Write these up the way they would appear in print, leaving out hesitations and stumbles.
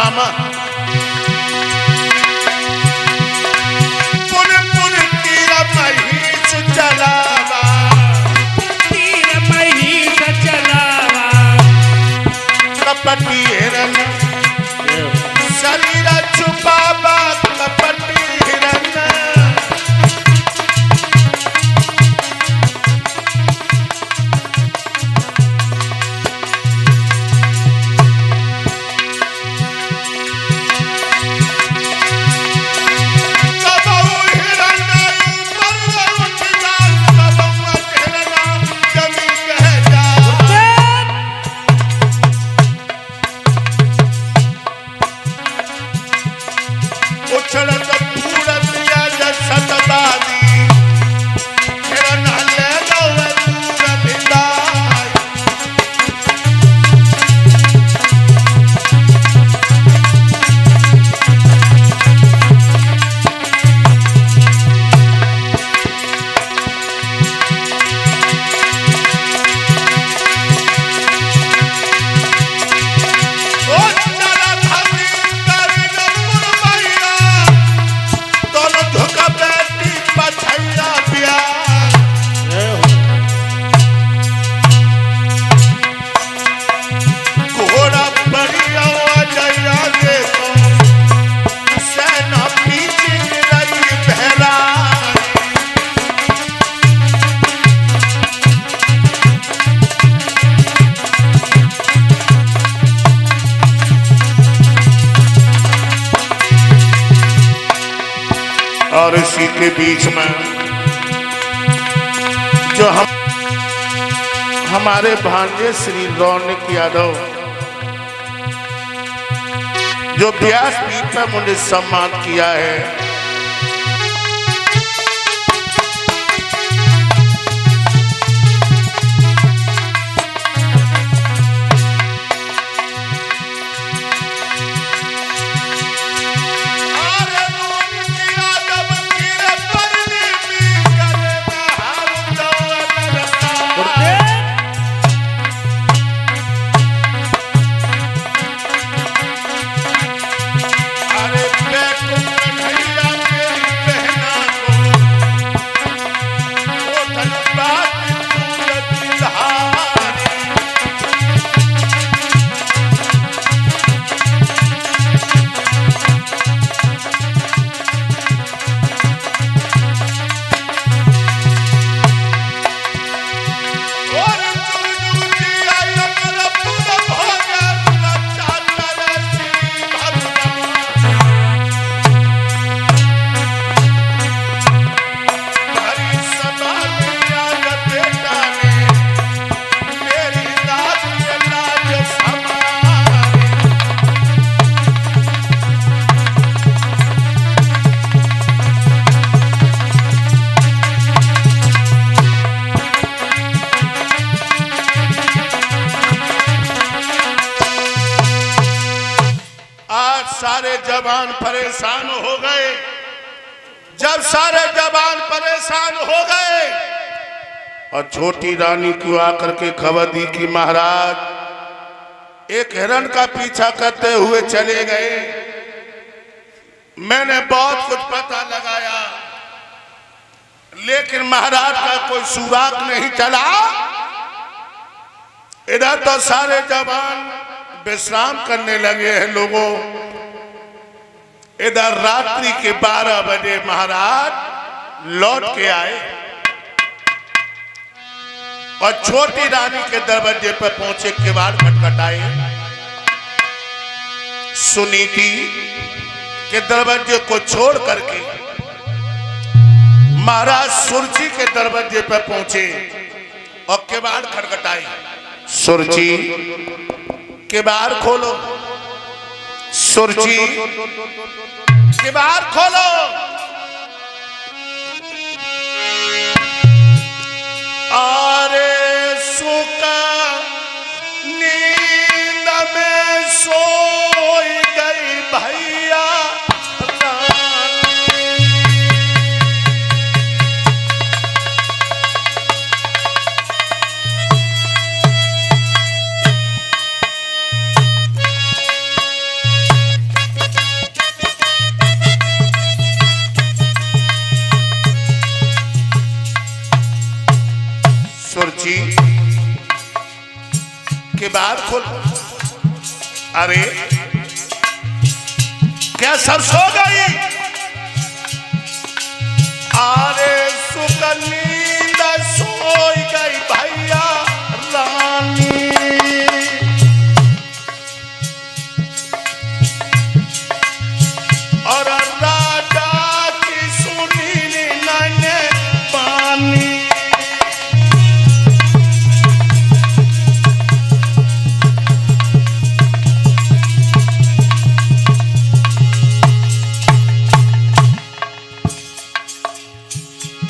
मामा पुन पुन तीर महीस चलावा, तीर महीस चलावा, कपटी हिरन शरीर छुपावा, कपटी हिरन और इसी के बीच में जो हमारे भांजे श्री रौनक यादव जो व्यासपीठ पर मुझे सम्मान किया है, सारे जवान परेशान हो गए। जब सारे जवान परेशान हो गए और छोटी रानी को आकर के खबर दी कि महाराज एक हिरण का पीछा करते हुए चले गए, मैंने बहुत कुछ पता लगाया लेकिन महाराज का कोई सुराग नहीं चला। इधर तो सारे जवान विश्राम करने लगे हैं लोगों, इधर रात्रि के 12 बजे महाराज लौट के आए और छोटी रानी के दरवाजे पर पहुंचे, किवाड़ खटखटाए। सुनीति के दरवाजे को छोड़ करके महाराज सुरजी के दरवाजे पर पहुंचे और किवाड़ खटखटाए। सुरजी किवाड़ खोलो, सुरजी किवाड़ खोलो। अरे सुका नींद में सोई गई भैया, बाहर खोल। अरे क्या सब सो गई? अरे सुकनींद सोई गई भैया रानी। और राजा की सुनी नैने पानी।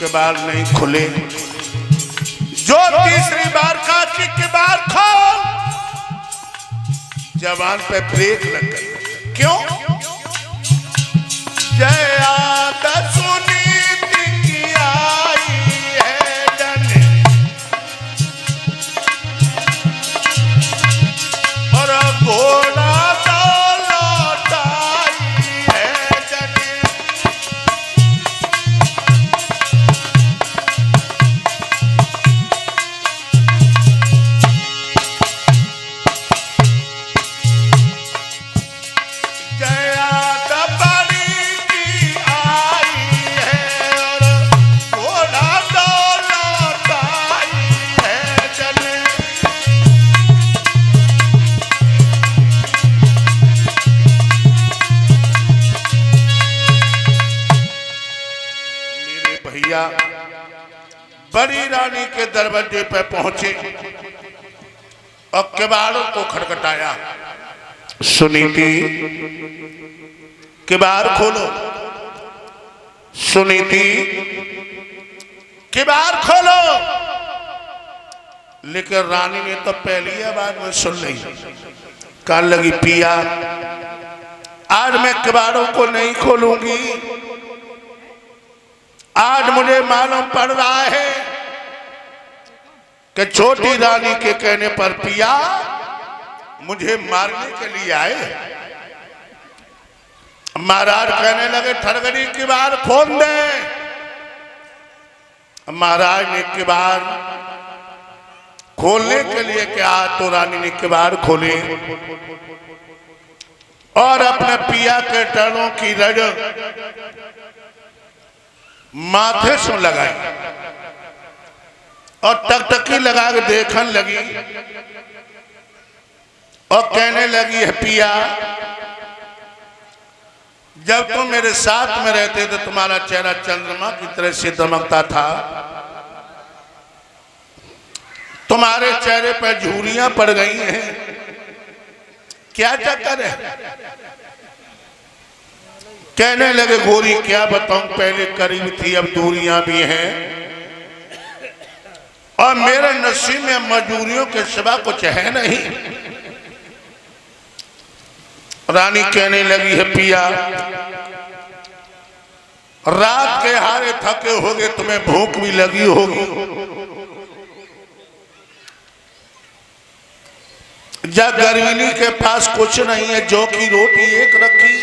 किबाड़ नहीं खुले। जो तीसरी बार कहा कि किबाड़ खोल, जवान पे ब्रेक लग गई। क्यों? जयाद सुनीति की आई है डने, और घोड़ा दौलत आई है डने। बड़ी रानी के दरवाजे पे पहुंचे और किबाड़ों को खटखटाया। सुनीति किबाड़ खोलो, सुनीति किबाड़ खोलो। लेकिन रानी ने तो पहली आवाज में सुन ली। कहने लगी पिया आज मैं किबाड़ों को नहीं खोलूंगी। आज मुझे मालूम पड़ रहा है कि छोटी रानी के कहने पर पिया मुझे मारने के लिए आए। महाराज कहने लगे ठरगड़ी किबाड़ खोल दे। महाराज ने किबाड़ खोलने के लिए कहा तो रानी ने किबाड़ खोले और अपने पिया के टर्नों की रज माथे से लगाई और टकटकी लगा के देखने लगी और कहने लगी है पिया जब तुम मेरे साथ में रहते तो तुम्हारा चेहरा चंद्रमा की तरह से दमकता था। तुम्हारे चेहरे पर झुर्रियां पड़ गई हैं, क्या चक्कर है? कहने लगे गोरी क्या बताऊं, पहले करीब थी अब दूरियां भी हैं और मेरे नसीब में मजदूरियों के सिवा कुछ है नहीं। रानी कहने लगी है पिया रात के हारे थके होगे, तुम्हें भूख भी लगी होगी। जब गर्मिनी के पास कुछ नहीं है, जौ की रोटी एक रखी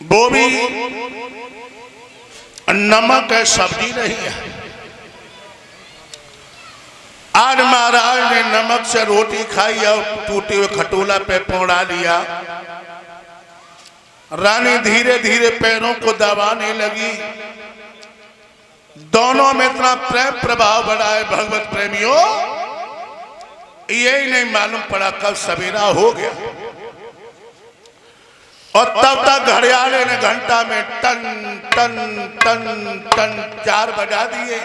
वो भी नमक है, सब्जी नहीं है। आज महाराज ने नमक से रोटी खाई और टूटे हुए खटोला पे पौड़ा लिया। रानी धीरे धीरे पैरों को दबाने लगी। दोनों में इतना प्रेम प्रभाव बढ़ा है भगवत प्रेमियों, यही नहीं मालूम पड़ा कब सवेरा हो गया। और तब तक घड़ियाले ने घंटा में टन टन टन टन 4 बजा दिए।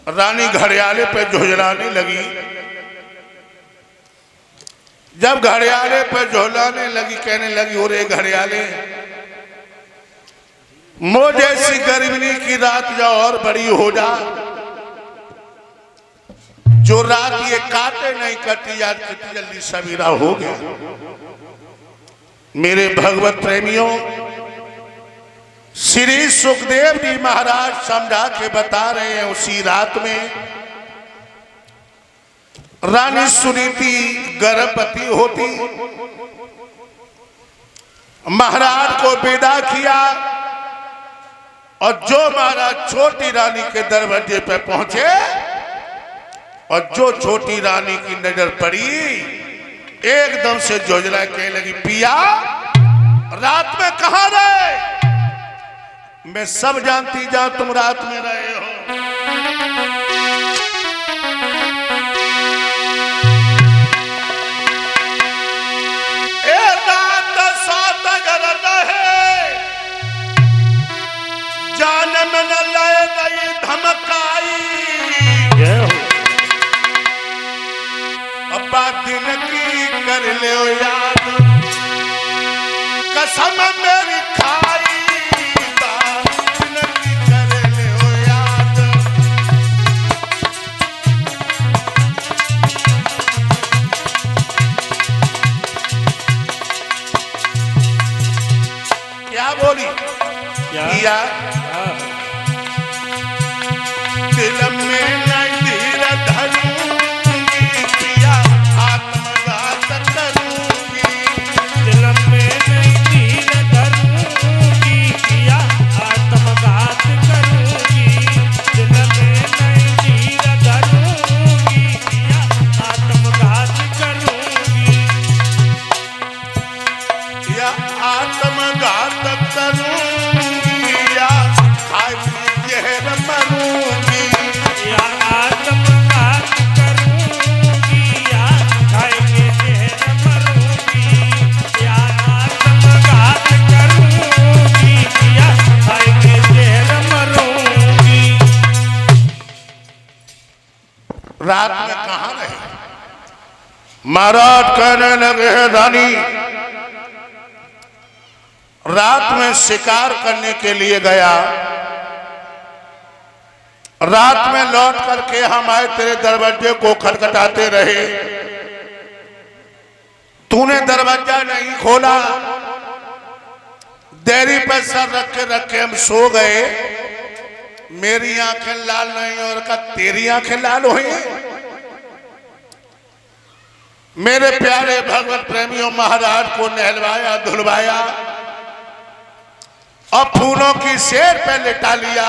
रानी घड़ियाले पे झुंझलाने लगी। जब घड़ियाले पे झुंझलाने लगी कहने लगी ओरे घड़ियाले मुझे ऐसी गर्मी की रात जो और बड़ी हो जा, जो रात ये काटे नहीं कटी यार कितनी जल्दी सवेरा हो गया। मेरे भगवत प्रेमियों श्री सुखदेव जी महाराज समझा के बता रहे हैं उसी रात में रानी सुनीति गर्भवती होती, महाराज को विदा किया और जो महाराज छोटी रानी के दरवाजे पर पहुंचे और जो छोटी रानी की नजर पड़ी एकदम से जोजला कहने लगी, पिया रात में कहां रहे? मैं सब जानती जा तुम रात में रहे हो। ए रात सात अगर रहे जान में न लय गई धमकाई, अब्बा दिन की कर ले याद कसम मेरी खाई, दिन की कर ले याद। क्या बोली? क्या? दिल में नहीं धीर धरूंगी, पिया आत्मघात करूंगी। दिल में नहीं धीर धरूंगी, पिया आत्मघात करूंगी। दिल में नहीं धीर धरूंगी, पिया आत्मघात करूंगी। या आत्मघात करूंगी या खाई जहर मरूंगी। या आत्मघात करूंगी या खाएंगे जहर मरूंगी। या आत्मघात करूंगी या खाएंगे जहर मरूंगी। रात में कहां रहे? महाराज कहने लगे, है रानी रात में शिकार करने के लिए गया, रात में लौट करके हम आए तेरे दरवाजे को खटखटाते रहे, तूने दरवाजा नहीं खोला, देरी पर सर रख के हम सो गए। मेरी आंखें लाल नहीं और का तेरी आंखें लाल हुई। मेरे प्यारे भगवत प्रेमियों महाराज को नहलवाया धुलवाया और फूलों की शेर पे लिटा लिया।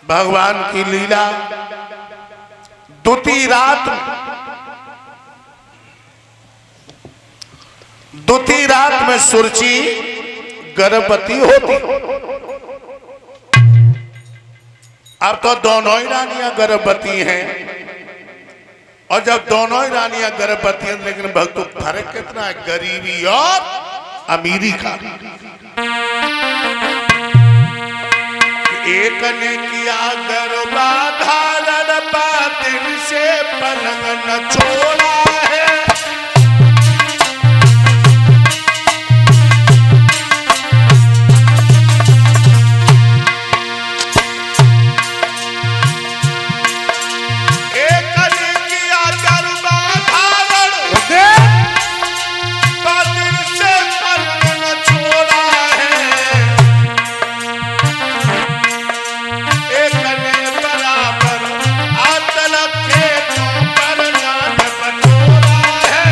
भगवान की लीला दूती रात में सुरची गर्भवती होती। अब तो दोनों ही रानियां गर्भवती हैं, और जब दोनों ही रानियां गर्भवती हैं, लेकिन भक्तों फर्क कितना है गरीबी और अमीरी का। एक ने किया गर्भाधारण, दिन से पलंग न छोड़ा है। एक ने किया गर्भाधारण, दिन से पलंग न छोड़ा है। एक ने बराबर आतल के तुम पर नाम बटोरा है।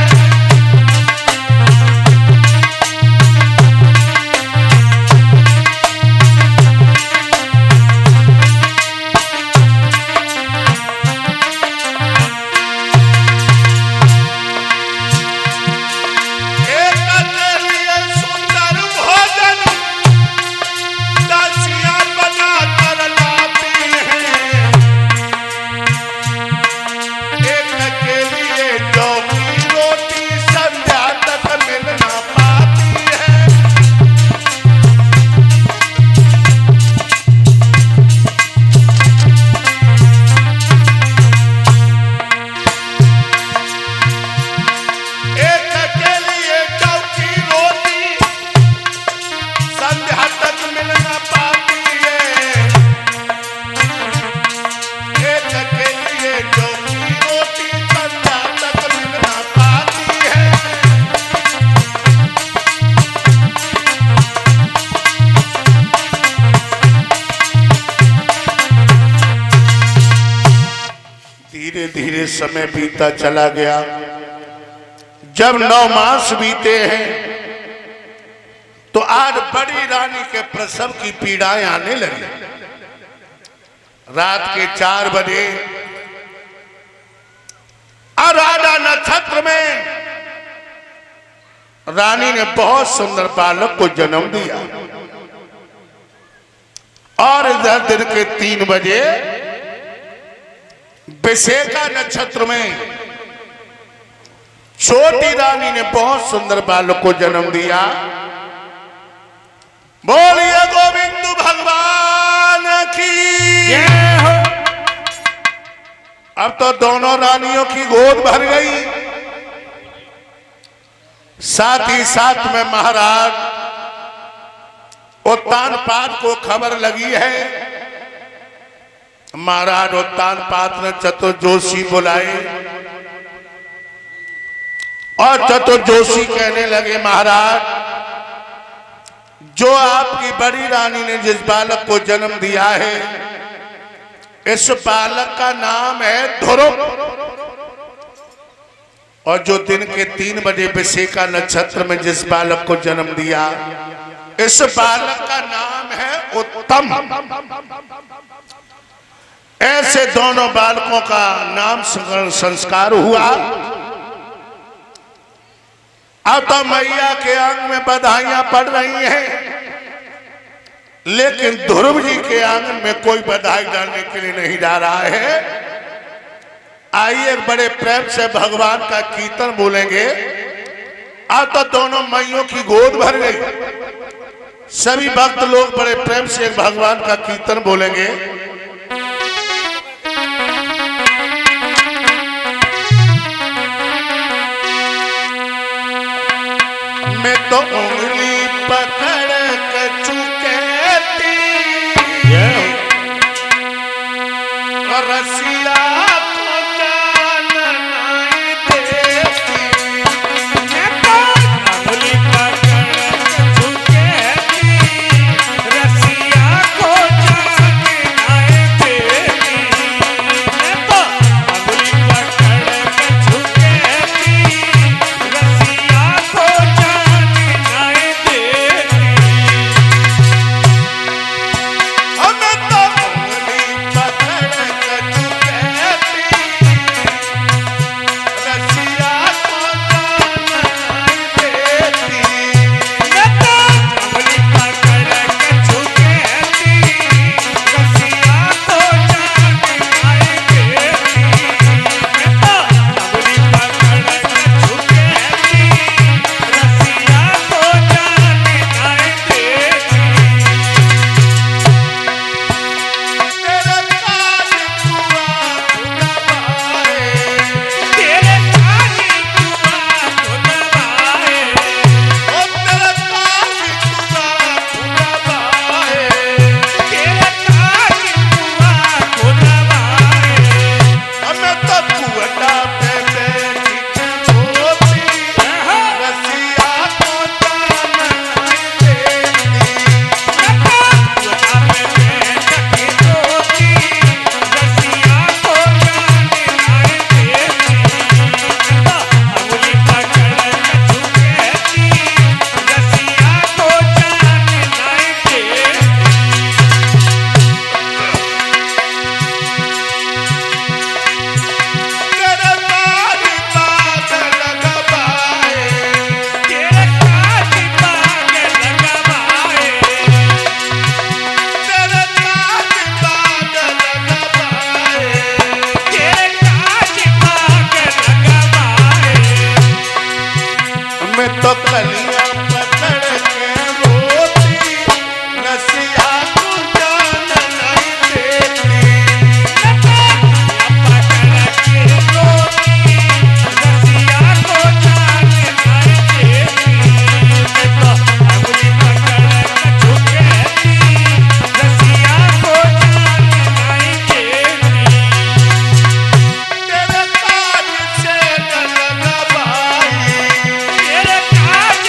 एक के लिए सुंदर भोजन दासियां बना कर लाती हैं। एक के लिए जौ की रोटी संध्या तक मिल ना पाती है। एक के लिए जौ की रोटी संध्या तक मिल ना पाती है। एक के लिए जौ की रोटी संध्या तक मिल ना पाती है। धीरे धीरे समय बीतता चला गया। जब 9 मास बीते हैं तो आज बड़ी रानी के प्रसव की पीड़ाएं आने लगी। रात के 4 बजे अनुराधा नक्षत्र में रानी ने बहुत सुंदर बालक को जन्म दिया और इधर दिन के 3 बजे विशाखा नक्षत्र में छोटी रानी ने बहुत सुंदर बालक को जन्म दिया। बोलिए गोविंद भगवान की जय हो। अब तो दोनों रानियों की गोद भर गई। साथ ही साथ में महाराज उत्तानपाद को खबर लगी है। महाराज उत्तानपाद ने चतुर्जोशी बुलाए और चतुर्जोशी कहने लगे, महाराज जो आपकी बड़ी रानी ने जिस बालक को जन्म दिया है, इस बालक का नाम है ध्रुव, और जो दिन के 3 बजे विशाखा नक्षत्र में जिस बालक को जन्म दिया, इस बालक का नाम है उत्तम। ऐसे दोनों बालकों का नाम संस्कार हुआ। अब तो मैया के आंगन में बधाइयां पड़ रही हैं, लेकिन ध्रुव जी के आंगन में कोई बधाई डालने के लिए नहीं जा रहा है। आइए बड़े प्रेम से भगवान का कीर्तन बोलेंगे। अब तो दोनों मैयों की गोद भर गई। सभी भक्त लोग बड़े प्रेम से भगवान का कीर्तन बोलेंगे। मैं तो उंगली पकड़ के चुके थी और रसिया को जान नहीं देती। मैं तो उंगली पकड़ के झुके थी, रसिया को जान नहीं देती। मैं तो उंगली पकड़ के झुके थी, रसिया को जान नहीं देती। हमें तो उंगली पकड़ के चुके थी, रसिया को जान नहीं देती। मैं तो उंगली पकड़ के झुके थी, रसिया को जान नहीं देती। मैं तो उंगली पकड़ के झुके थी, रसिया को जान नहीं देती। तेरे काज हुआ खुदा पाए, तेरे काज ओ तेरे काज हुआ खुदा पाए। तेरे काज हुआ खुदा पाए। हमें तो कुआं पे बैठी के रोती, रसिया को जान नहीं देती। तेरे काज बाग लगवाए, तेरे काज बाग लगवाए। मैं तो कलियां पकड़ के रोती, रसिया को जान नहीं देती। तेरे काज से न लगवाई, तेरे काज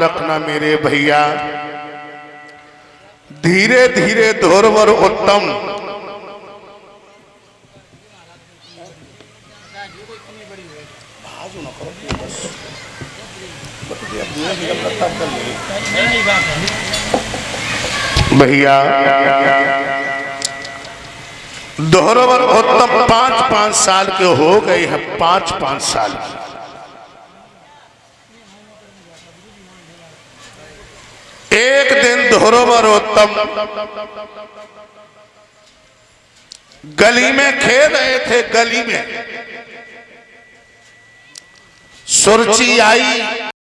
रखना मेरे भैया, धीरे धीरे धोरवर उत्तम भैया, धोरवर उत्तम 5-5 साल के हो गए हैं, 5-5 साल। एक दिन धोरवर उत्तम गली में खेल रहे थे, गली में सुरची आई